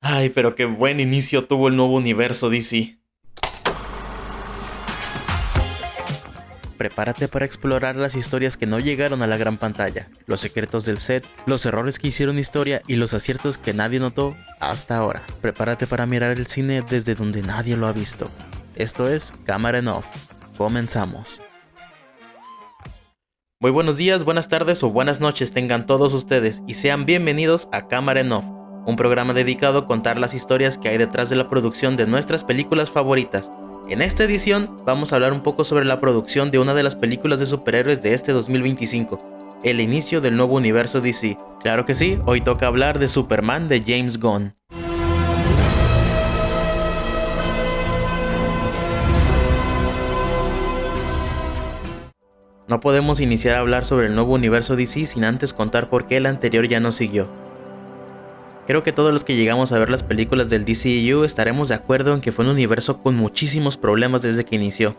Ay, pero qué buen inicio tuvo el nuevo universo DC. Prepárate para explorar las historias que no llegaron a la gran pantalla, los secretos del set, los errores que hicieron historia y los aciertos que nadie notó hasta ahora. Prepárate para mirar el cine desde donde nadie lo ha visto. Esto es Cámara en Off. Comenzamos. Muy buenos días, buenas tardes o buenas noches tengan todos ustedes y sean bienvenidos a Cámara en Off, un programa dedicado a contar las historias que hay detrás de la producción de nuestras películas favoritas. En esta edición vamos a hablar un poco sobre la producción de una de las películas de superhéroes de este 2025, el inicio del nuevo universo DC. Claro que sí, hoy toca hablar de Superman de James Gunn. No podemos iniciar a hablar sobre el nuevo universo DC sin antes contar por qué el anterior ya no siguió. Creo que todos los que llegamos a ver las películas del DCEU estaremos de acuerdo en que fue un universo con muchísimos problemas desde que inició.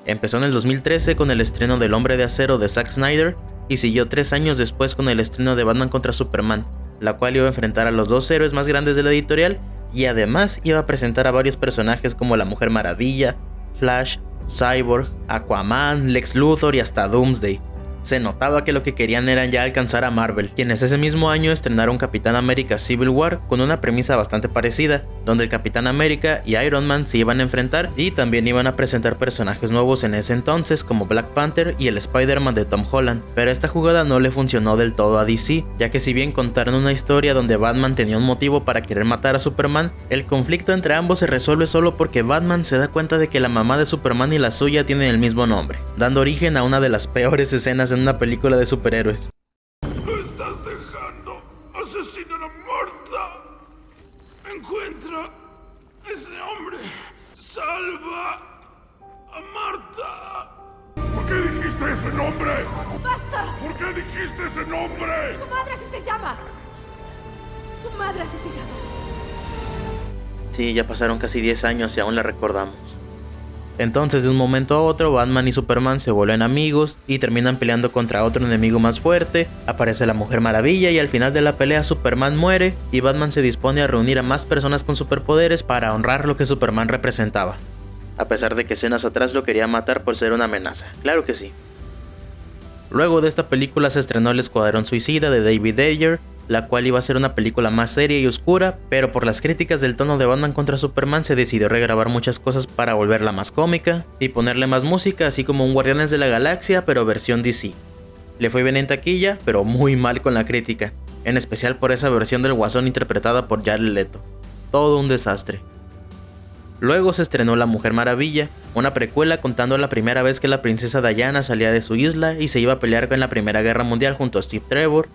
Empezó en el 2013 con el estreno del Hombre de Acero de Zack Snyder y siguió 3 años después con el estreno de Batman contra Superman, la cual iba a enfrentar a los dos héroes más grandes de la editorial y además iba a presentar a varios personajes como la Mujer Maravilla, Flash, Cyborg, Aquaman, Lex Luthor y hasta Doomsday. Se notaba que lo que querían era ya alcanzar a Marvel, quienes ese mismo año estrenaron Capitán América Civil War con una premisa bastante parecida, donde el Capitán América y Iron Man se iban a enfrentar y también iban a presentar personajes nuevos en ese entonces como Black Panther y el Spider-Man de Tom Holland, pero esta jugada no le funcionó del todo a DC, ya que si bien contaron una historia donde Batman tenía un motivo para querer matar a Superman, el conflicto entre ambos se resuelve solo porque Batman se da cuenta de que la mamá de Superman y la suya tienen el mismo nombre, dando origen a una de las peores escenas en una película de superhéroes. ¡Lo estás dejando! ¡Asesino a Marta! ¡Encuentra ese hombre! ¡Salva a Marta! ¿Por qué dijiste ese nombre? ¡Basta! ¿Por qué dijiste ese nombre? ¡Su madre así se llama! ¡Su madre así se llama! Sí, ya pasaron casi 10 años y aún la recordamos. Entonces de un momento a otro Batman y Superman se vuelven amigos y terminan peleando contra otro enemigo más fuerte, aparece la Mujer Maravilla y al final de la pelea Superman muere y Batman se dispone a reunir a más personas con superpoderes para honrar lo que Superman representaba. A pesar de que escenas atrás lo quería matar por ser una amenaza, claro que sí. Luego de esta película se estrenó El Escuadrón Suicida de David Ayer, la cual iba a ser una película más seria y oscura, pero por las críticas del tono de Batman contra Superman se decidió regrabar muchas cosas para volverla más cómica y ponerle más música, así como un Guardianes de la Galaxia pero versión DC. Le fue bien en taquilla, pero muy mal con la crítica, en especial por esa versión del Guasón interpretada por Jared Leto. Todo un desastre. Luego se estrenó La Mujer Maravilla, una precuela contando la primera vez que la princesa Diana salía de su isla y se iba a pelear en la Primera Guerra Mundial junto a Steve Trevor.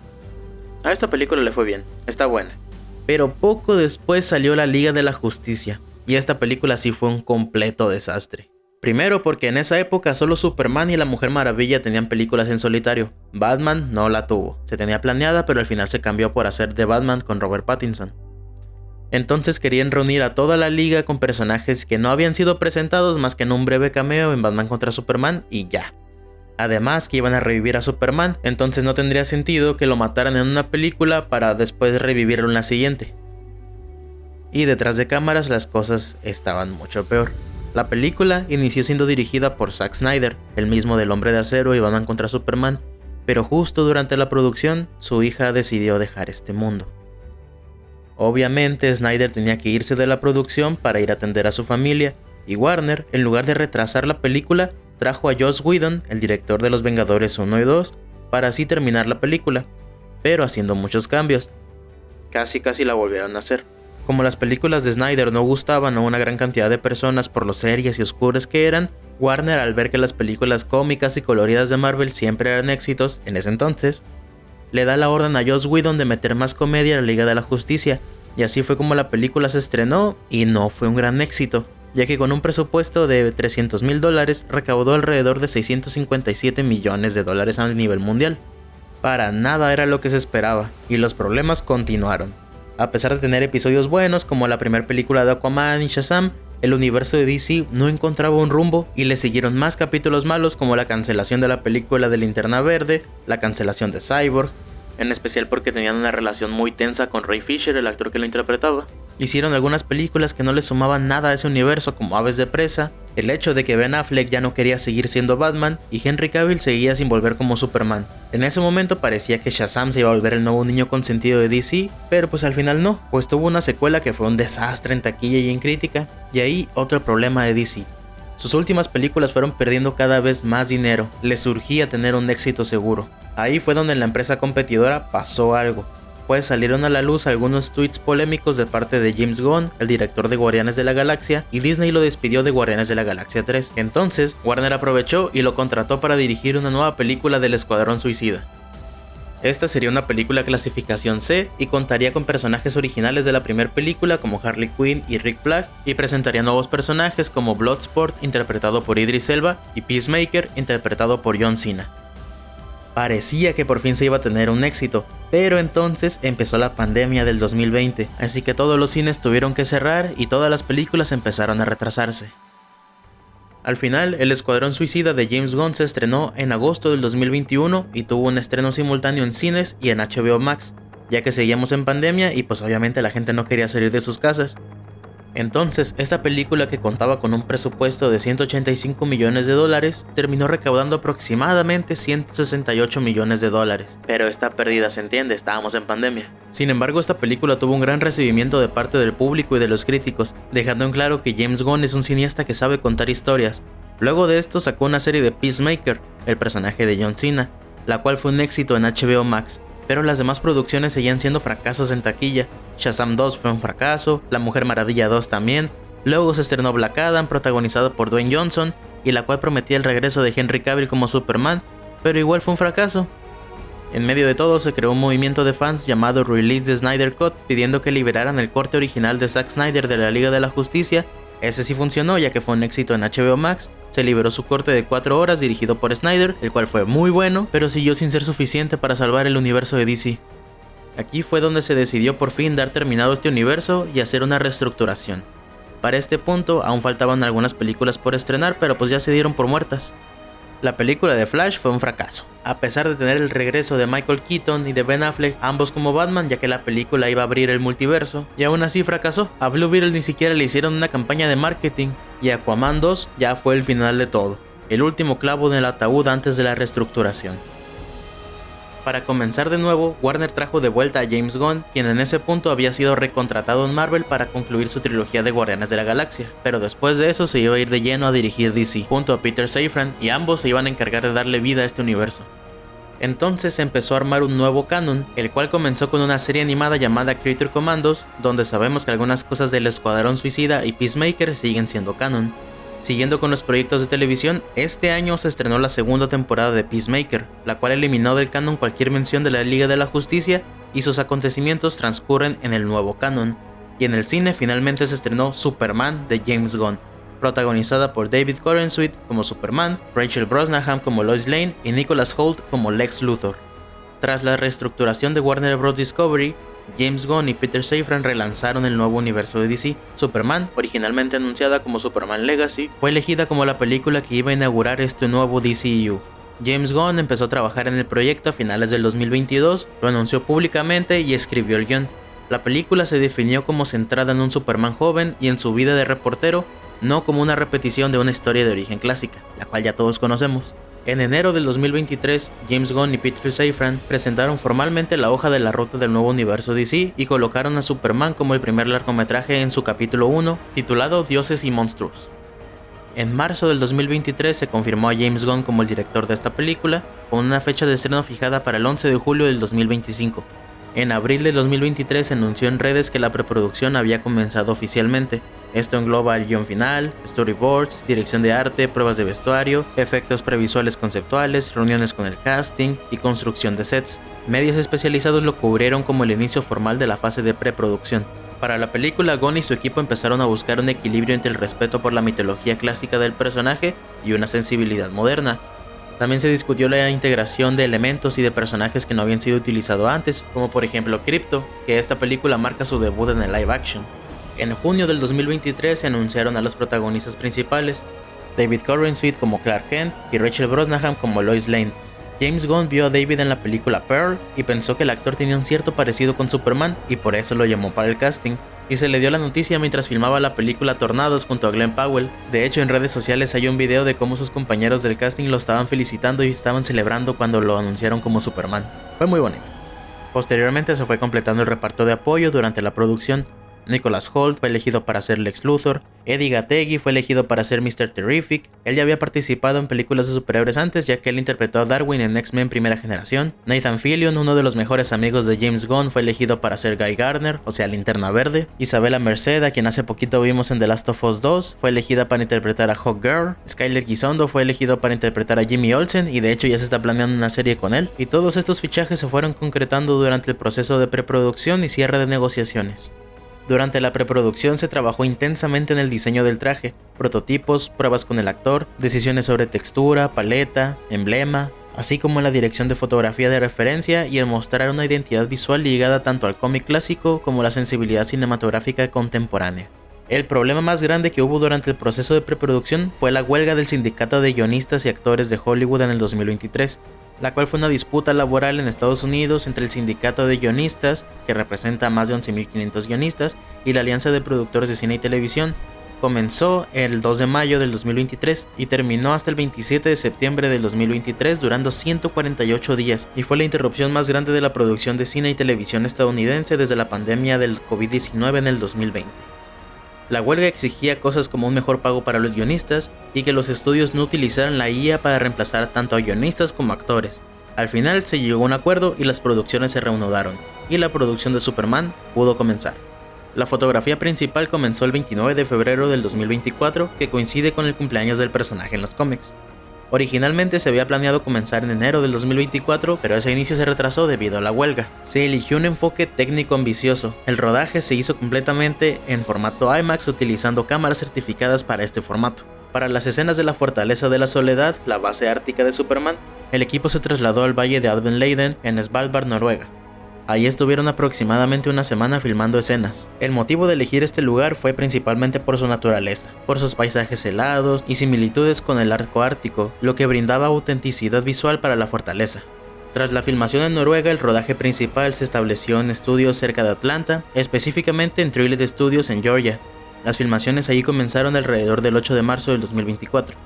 A esta película le fue bien, está buena. Pero poco después salió la Liga de la Justicia, y esta película sí fue un completo desastre. Primero porque en esa época solo Superman y la Mujer Maravilla tenían películas en solitario, Batman no la tuvo, se tenía planeada pero al final se cambió por hacer The Batman con Robert Pattinson. Entonces querían reunir a toda la liga con personajes que no habían sido presentados más que en un breve cameo en Batman contra Superman y ya. Además que iban a revivir a Superman, entonces no tendría sentido que lo mataran en una película para después revivirlo en la siguiente. Y detrás de cámaras las cosas estaban mucho peor. La película inició siendo dirigida por Zack Snyder, el mismo del Hombre de Acero y Batman contra Superman, pero justo durante la producción su hija decidió dejar este mundo. Obviamente Snyder tenía que irse de la producción para ir a atender a su familia, y Warner, en lugar de retrasar la película, trajo a Joss Whedon, el director de Los Vengadores 1 y 2, para así terminar la película, pero haciendo muchos cambios. Casi la volvieron a hacer. Como las películas de Snyder no gustaban a una gran cantidad de personas por lo serias y oscuras que eran, Warner, al ver que las películas cómicas y coloridas de Marvel siempre eran éxitos en ese entonces, le da la orden a Joss Whedon de meter más comedia a la Liga de la Justicia, y así fue como la película se estrenó y no fue un gran éxito, ya que con un presupuesto de $300,000 recaudó alrededor de $657 millones a nivel mundial. Para nada era lo que se esperaba, y los problemas continuaron. A pesar de tener episodios buenos como la primera película de Aquaman y Shazam, el universo de DC no encontraba un rumbo y le siguieron más capítulos malos como la cancelación de la película de Linterna Verde, la cancelación de Cyborg, en especial porque tenían una relación muy tensa con Ray Fisher, el actor que lo interpretaba. Hicieron algunas películas que no le sumaban nada a ese universo, como Aves de Presa, el hecho de que Ben Affleck ya no quería seguir siendo Batman y Henry Cavill seguía sin volver como Superman. En ese momento parecía que Shazam se iba a volver el nuevo niño consentido de DC, pero pues al final no, pues tuvo una secuela que fue un desastre en taquilla y en crítica, y ahí otro problema de DC. Sus últimas películas fueron perdiendo cada vez más dinero, les surgía tener un éxito seguro. Ahí fue donde en la empresa competidora pasó algo. Pues salieron a la luz algunos tweets polémicos de parte de James Gunn, el director de Guardianes de la Galaxia, y Disney lo despidió de Guardianes de la Galaxia 3. Entonces, Warner aprovechó y lo contrató para dirigir una nueva película del Escuadrón Suicida. Esta sería una película clasificación C y contaría con personajes originales de la primera película como Harley Quinn y Rick Flag, y presentaría nuevos personajes como Bloodsport interpretado por Idris Elba y Peacemaker interpretado por John Cena. Parecía que por fin se iba a tener un éxito, pero entonces empezó la pandemia del 2020, así que todos los cines tuvieron que cerrar y todas las películas empezaron a retrasarse. Al final, El Escuadrón Suicida de James Gunn se estrenó en agosto del 2021 y tuvo un estreno simultáneo en cines y en HBO Max, ya que seguíamos en pandemia y pues obviamente la gente no quería salir de sus casas. Entonces, esta película, que contaba con un presupuesto de $185 millones, terminó recaudando aproximadamente $168 millones. Pero está perdida, se entiende, estábamos en pandemia. Sin embargo, esta película tuvo un gran recibimiento de parte del público y de los críticos, dejando en claro que James Gunn es un cineasta que sabe contar historias. Luego de esto sacó una serie de Peacemaker, el personaje de John Cena, la cual fue un éxito en HBO Max. Pero las demás producciones seguían siendo fracasos en taquilla. Shazam 2 fue un fracaso, La Mujer Maravilla 2 también. Luego se estrenó Black Adam, protagonizado por Dwayne Johnson, y la cual prometía el regreso de Henry Cavill como Superman, pero igual fue un fracaso. En medio de todo se creó un movimiento de fans llamado Release the Snyder Cut, pidiendo que liberaran el corte original de Zack Snyder de la Liga de la Justicia. Ese sí funcionó, ya que fue un éxito en HBO Max. Se liberó su corte de 4 horas dirigido por Snyder, el cual fue muy bueno, pero siguió sin ser suficiente para salvar el universo de DC. Aquí fue donde se decidió por fin dar terminado este universo y hacer una reestructuración. Para este punto aún faltaban algunas películas por estrenar, pero pues ya se dieron por muertas. La película de Flash fue un fracaso, a pesar de tener el regreso de Michael Keaton y de Ben Affleck, ambos como Batman, ya que la película iba a abrir el multiverso, y aún así fracasó. A Blue Beetle ni siquiera le hicieron una campaña de marketing, y Aquaman 2 ya fue el final de todo, el último clavo en el ataúd antes de la reestructuración. Para comenzar de nuevo, Warner trajo de vuelta a James Gunn, quien en ese punto había sido recontratado en Marvel para concluir su trilogía de Guardianes de la Galaxia, pero después de eso se iba a ir de lleno a dirigir DC, junto a Peter Safran, y ambos se iban a encargar de darle vida a este universo. Entonces se empezó a armar un nuevo canon, el cual comenzó con una serie animada llamada Creature Commandos, donde sabemos que algunas cosas del Escuadrón Suicida y Peacemaker siguen siendo canon. Siguiendo con los proyectos de televisión, este año se estrenó la segunda temporada de Peacemaker, la cual eliminó del canon cualquier mención de la Liga de la Justicia y sus acontecimientos transcurren en el nuevo canon. Y en el cine finalmente se estrenó Superman de James Gunn, protagonizada por David Corenswet como Superman, Rachel Brosnahan como Lois Lane y Nicholas Hoult como Lex Luthor. Tras la reestructuración de Warner Bros. Discovery, James Gunn y Peter Safran relanzaron el nuevo universo de DC. Superman, originalmente anunciada como Superman Legacy, fue elegida como la película que iba a inaugurar este nuevo DCU. James Gunn empezó a trabajar en el proyecto a finales del 2022, lo anunció públicamente y escribió el guión. La película se definió como centrada en un Superman joven y en su vida de reportero, no como una repetición de una historia de origen clásica, la cual ya todos conocemos. En enero del 2023, James Gunn y Peter Safran presentaron formalmente la hoja de la ruta del nuevo universo DC y colocaron a Superman como el primer largometraje en su capítulo 1, titulado Dioses y Monstruos. En marzo del 2023 se confirmó a James Gunn como el director de esta película, con una fecha de estreno fijada para el 11 de julio del 2025. En abril del 2023 se anunció en redes que la preproducción había comenzado oficialmente. Esto engloba el guión final, storyboards, dirección de arte, pruebas de vestuario, efectos previsuales conceptuales, reuniones con el casting y construcción de sets. Medios especializados lo cubrieron como el inicio formal de la fase de preproducción. Para la película, Gunn y su equipo empezaron a buscar un equilibrio entre el respeto por la mitología clásica del personaje y una sensibilidad moderna. También se discutió la integración de elementos y de personajes que no habían sido utilizados antes, como por ejemplo Krypto, que esta película marca su debut en el live action. En junio del 2023 se anunciaron a los protagonistas principales, David Corenswet como Clark Kent y Rachel Brosnahan como Lois Lane. James Gunn vio a David en la película Pearl y pensó que el actor tenía un cierto parecido con Superman y por eso lo llamó para el casting. y se le dio la noticia mientras filmaba la película Tornados junto a Glenn Powell. De hecho, en redes sociales hay un video de cómo sus compañeros del casting lo estaban felicitando y estaban celebrando cuando lo anunciaron como Superman. Fue muy bonito. Posteriormente se fue completando el reparto de apoyo durante la producción. Nicholas Hoult fue elegido para ser Lex Luthor, Eddie Gattegi fue elegido para ser Mr. Terrific, él ya había participado en películas de superhéroes antes ya que él interpretó a Darwin en X-Men Primera Generación. Nathan Fillion, uno de los mejores amigos de James Gunn, fue elegido para ser Guy Gardner, o sea Linterna Verde. Isabella Merced, a quien hace poquito vimos en The Last of Us 2, fue elegida para interpretar a Hawkgirl. Skyler Gisondo fue elegido para interpretar a Jimmy Olsen y de hecho ya se está planeando una serie con él. Y todos estos fichajes se fueron concretando durante el proceso de preproducción y cierre de negociaciones. Durante la preproducción se trabajó intensamente en el diseño del traje, prototipos, pruebas con el actor, decisiones sobre textura, paleta, emblema, así como en la dirección de fotografía de referencia y el mostrar una identidad visual ligada tanto al cómic clásico como la sensibilidad cinematográfica contemporánea. El problema más grande que hubo durante el proceso de preproducción fue la huelga del sindicato de guionistas y actores de Hollywood en el 2023, la cual fue una disputa laboral en Estados Unidos entre el sindicato de guionistas, que representa a más de 11.500 guionistas, y la alianza de productores de cine y televisión. Comenzó el 2 de mayo del 2023 y terminó hasta el 27 de septiembre del 2023, durando 148 días, y fue la interrupción más grande de la producción de cine y televisión estadounidense desde la pandemia del COVID-19 en el 2020. La huelga exigía cosas como un mejor pago para los guionistas y que los estudios no utilizaran la IA para reemplazar tanto a guionistas como actores. Al final se llegó a un acuerdo y las producciones se reanudaron, y la producción de Superman pudo comenzar. La fotografía principal comenzó el 29 de febrero del 2024, que coincide con el cumpleaños del personaje en los cómics. Originalmente se había planeado comenzar en enero del 2024, pero ese inicio se retrasó debido a la huelga. Se eligió un enfoque técnico ambicioso. El rodaje se hizo completamente en formato IMAX utilizando cámaras certificadas para este formato. Para las escenas de la Fortaleza de la Soledad, la base ártica de Superman, el equipo se trasladó al valle de Advenleiden en Svalbard, Noruega. Ahí estuvieron aproximadamente una semana filmando escenas. El motivo de elegir este lugar fue principalmente por su naturaleza, por sus paisajes helados y similitudes con el arco ártico, lo que brindaba autenticidad visual para la fortaleza. Tras la filmación en Noruega, el rodaje principal se estableció en estudios cerca de Atlanta, específicamente en Trillet Studios en Georgia. Las filmaciones allí comenzaron alrededor del 8 de marzo del 2024.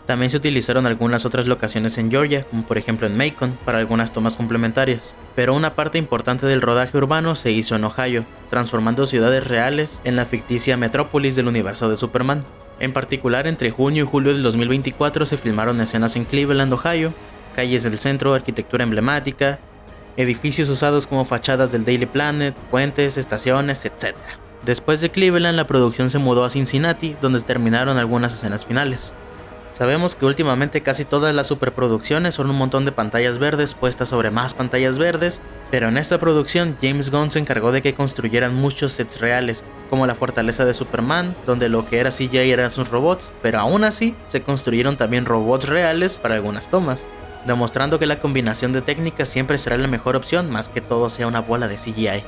También se utilizaron algunas otras locaciones en Georgia, como por ejemplo en Macon, para algunas tomas complementarias. Pero una parte importante del rodaje urbano se hizo en Ohio, transformando ciudades reales en la ficticia metrópolis del universo de Superman. En particular, entre junio y julio del 2024 se filmaron escenas en Cleveland, Ohio, calles del centro, arquitectura emblemática, edificios usados como fachadas del Daily Planet, puentes, estaciones, etc. Después de Cleveland, la producción se mudó a Cincinnati, donde terminaron algunas escenas finales. Sabemos que últimamente casi todas las superproducciones son un montón de pantallas verdes puestas sobre más pantallas verdes, pero en esta producción James Gunn se encargó de que construyeran muchos sets reales, como la Fortaleza de Superman, donde lo que era CGI eran sus robots, pero aún así se construyeron también robots reales para algunas tomas, demostrando que la combinación de técnicas siempre será la mejor opción más que todo sea una bola de CGI.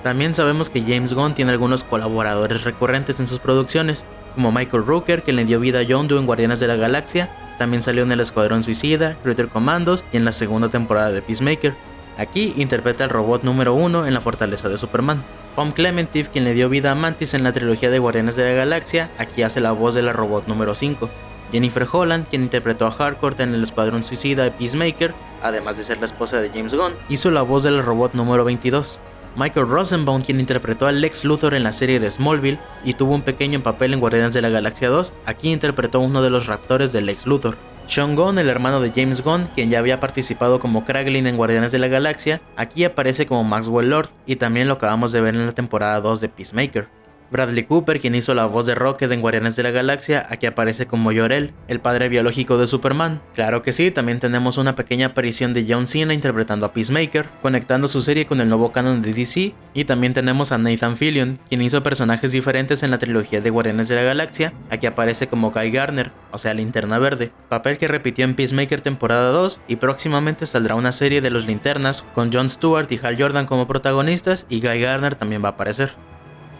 También sabemos que James Gunn tiene algunos colaboradores recurrentes en sus producciones, como Michael Rooker, que le dio vida a Yondu en Guardianes de la Galaxia, también salió en El Escuadrón Suicida, Crusader Commandos y en la segunda temporada de Peacemaker. Aquí interpreta al robot número 1 en la Fortaleza de Superman. Pom Klementieff, quien le dio vida a Mantis en la trilogía de Guardianes de la Galaxia, aquí hace la voz de la robot número 5. Jennifer Holland, quien interpretó a Harcourt en El Escuadrón Suicida de Peacemaker, además de ser la esposa de James Gunn, hizo la voz del robot número 22. Michael Rosenbaum, quien interpretó a Lex Luthor en la serie de Smallville y tuvo un pequeño papel en Guardianes de la Galaxia 2, aquí interpretó uno de los raptores de Lex Luthor. Sean Gunn, el hermano de James Gunn, quien ya había participado como Kraglin en Guardianes de la Galaxia, aquí aparece como Maxwell Lord y también lo acabamos de ver en la temporada 2 de Peacemaker. Bradley Cooper, quien hizo la voz de Rocket en Guardianes de la Galaxia, aquí aparece como Jor-El, el padre biológico de Superman. Claro que sí, también tenemos una pequeña aparición de John Cena interpretando a Peacemaker, conectando su serie con el nuevo canon de DC, y también tenemos a Nathan Fillion, quien hizo personajes diferentes en la trilogía de Guardianes de la Galaxia, aquí aparece como Guy Gardner, o sea Linterna Verde, papel que repitió en Peacemaker temporada 2, y próximamente saldrá una serie de los Linternas con Jon Stewart y Hal Jordan como protagonistas, y Guy Gardner también va a aparecer.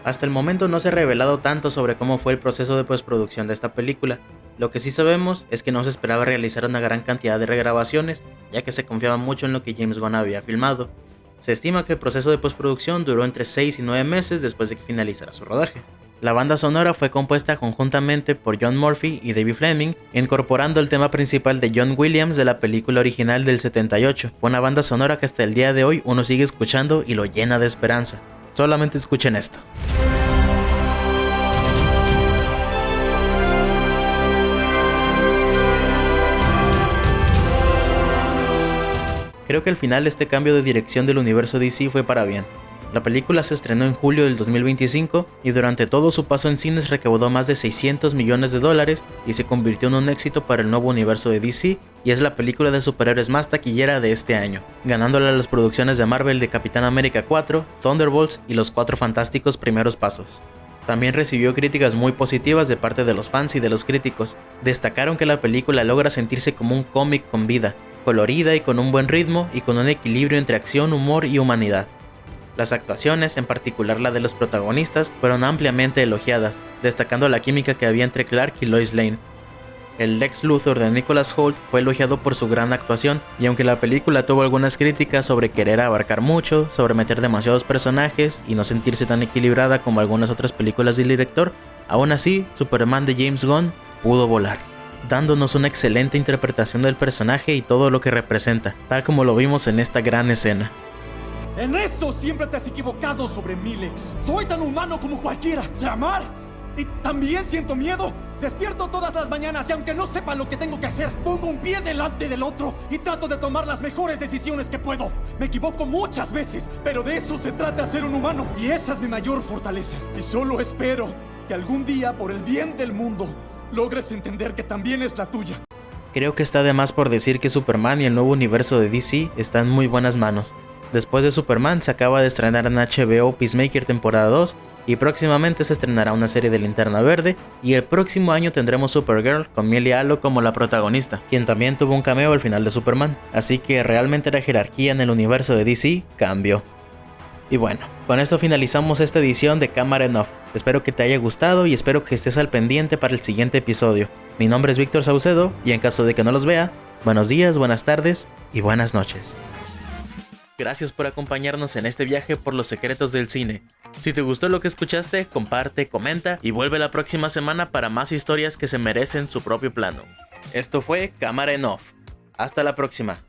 Hasta el momento no se ha revelado tanto sobre cómo fue el proceso de postproducción de esta película. Lo que sí sabemos es que no se esperaba realizar una gran cantidad de regrabaciones, ya que se confiaba mucho en lo que James Gunn había filmado. Se estima que el proceso de postproducción duró entre 6 y 9 meses después de que finalizara su rodaje. La banda sonora fue compuesta conjuntamente por John Murphy y David Fleming, incorporando el tema principal de John Williams de la película original del 78. Fue una banda sonora que hasta el día de hoy uno sigue escuchando y lo llena de esperanza. Solamente escuchen esto. Creo que al final este cambio de dirección del universo DC fue para bien. La película se estrenó en julio del 2025 y durante todo su paso en cines recaudó más de $600 millones y se convirtió en un éxito para el nuevo universo de DC y es la película de superhéroes más taquillera de este año, ganándole a las producciones de Marvel de Capitán América 4, Thunderbolts y Los Cuatro Fantásticos Primeros Pasos. También recibió críticas muy positivas de parte de los fans y de los críticos. Destacaron que la película logra sentirse como un cómic con vida, colorida y con un buen ritmo y con un equilibrio entre acción, humor y humanidad. Las actuaciones, en particular la de los protagonistas, fueron ampliamente elogiadas, destacando la química que había entre Clark y Lois Lane. El Lex Luthor de Nicholas Hoult fue elogiado por su gran actuación, y aunque la película tuvo algunas críticas sobre querer abarcar mucho, sobre meter demasiados personajes y no sentirse tan equilibrada como algunas otras películas del director, aún así, Superman de James Gunn pudo volar, dándonos una excelente interpretación del personaje y todo lo que representa, tal como lo vimos en esta gran escena. En eso siempre te has equivocado sobre mí, Lex. Soy tan humano como cualquiera. Sé amar y también siento miedo. Despierto todas las mañanas y aunque no sepa lo que tengo que hacer, pongo un pie delante del otro y trato de tomar las mejores decisiones que puedo. Me equivoco muchas veces, pero de eso se trata ser un humano. Y esa es mi mayor fortaleza. Y solo espero que algún día, por el bien del mundo, logres entender que también es la tuya. Creo que está de más por decir que Superman y el nuevo universo de DC están en muy buenas manos. Después de Superman se acaba de estrenar en HBO Peacemaker temporada 2 y próximamente se estrenará una serie de Linterna Verde y el próximo año tendremos Supergirl con Millie Allo como la protagonista, quien también tuvo un cameo al final de Superman, así que realmente la jerarquía en el universo de DC cambió. Y bueno, con esto finalizamos esta edición de Cámara en Off. Espero que te haya gustado y espero que estés al pendiente para el siguiente episodio. Mi nombre es Víctor Saucedo y en caso de que no los vea, buenos días, buenas tardes y buenas noches. Gracias por acompañarnos en este viaje por los secretos del cine. Si te gustó lo que escuchaste, comparte, comenta y vuelve la próxima semana para más historias que se merecen su propio plano. Esto fue Cámara en Off. Hasta la próxima.